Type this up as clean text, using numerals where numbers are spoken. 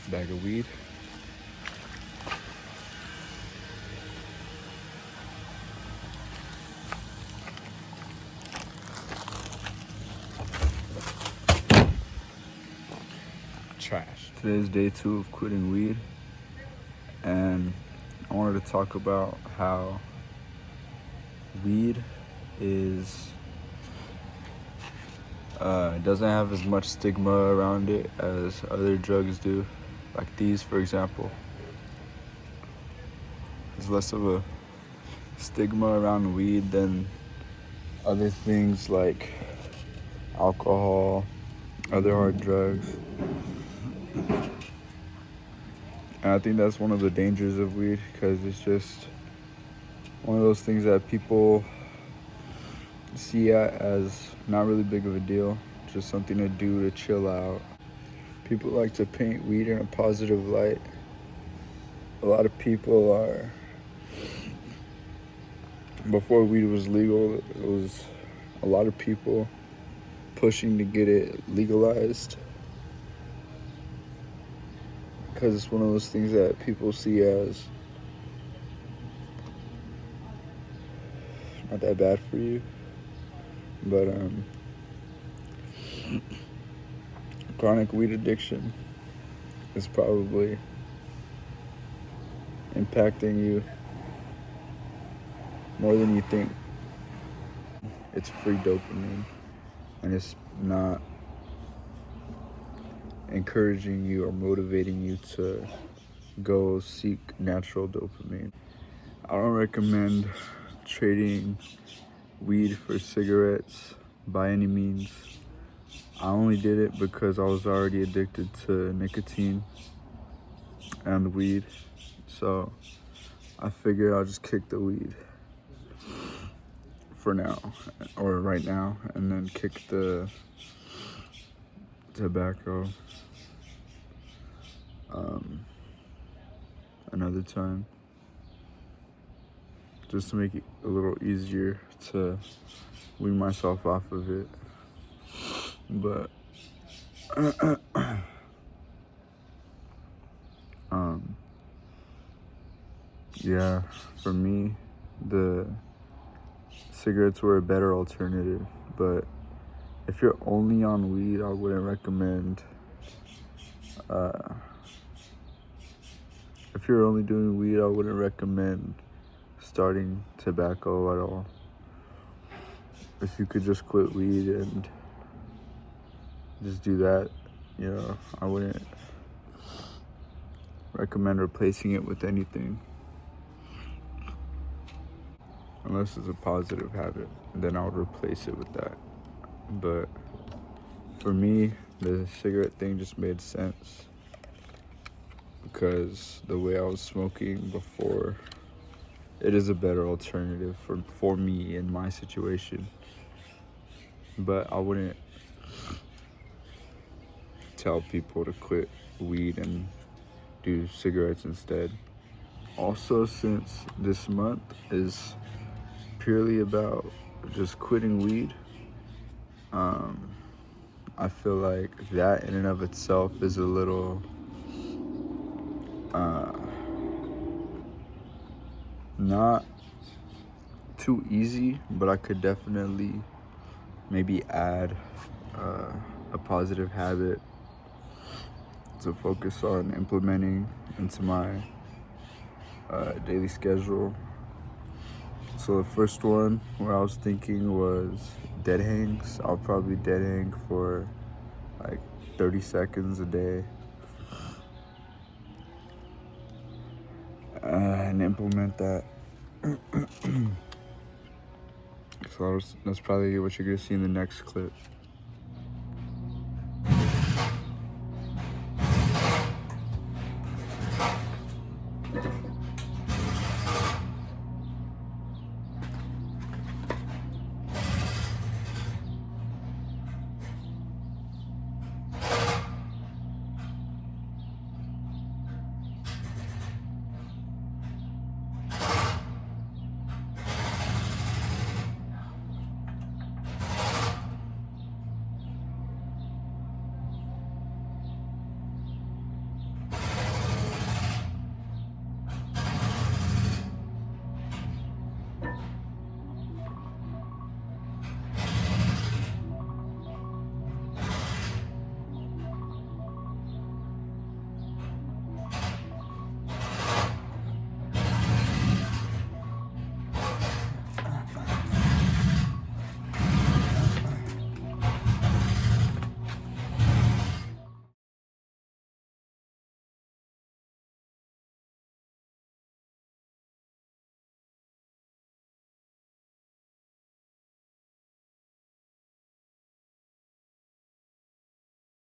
bag of weed. Trash. Today's day 2 of quitting weed, and I wanted to talk about how weed doesn't have as much stigma around it as other drugs do, like these, for example. There's less of a stigma around weed than other things like alcohol, other hard drugs. And I think that's one of the dangers of weed, because it's just one of those things that people see as not really big of a deal, just something to do to chill out. People like to paint weed in a positive light. A lot of people are, before weed was legal, it was a lot of people pushing to get it legalized, because it's one of those things that people see as not that bad for you. But chronic weed addiction is probably impacting you more than you think. It's free dopamine, and it's not encouraging you or motivating you to go seek natural dopamine. I don't recommend trading weed for cigarettes by any means. I only did it because I was already addicted to nicotine and weed, so I figured I'll just kick the weed for now, or right now, and then kick the tobacco another time, just to make it a little easier to wean myself off of it. But yeah, for me, the cigarettes were a better alternative. But if you're only on weed, I wouldn't recommend. If you're only doing weed, I wouldn't recommend starting tobacco at all. If you could just quit weed and just do that, I wouldn't recommend replacing it with anything. Unless it's a positive habit, then I would replace it with that. But for me, the cigarette thing just made sense, because the way I was smoking before, it is a better alternative for me in my situation. But I wouldn't tell people to quit weed and do cigarettes instead. Also, since this month is purely about just quitting weed, I feel like that in and of itself is a little not too easy, but I could definitely maybe add a positive habit to focus on implementing into my daily schedule. So the first one where I was thinking was dead hangs. I'll probably dead hang for like 30 seconds a day and implement that. So that's probably what you're gonna see in the next clip.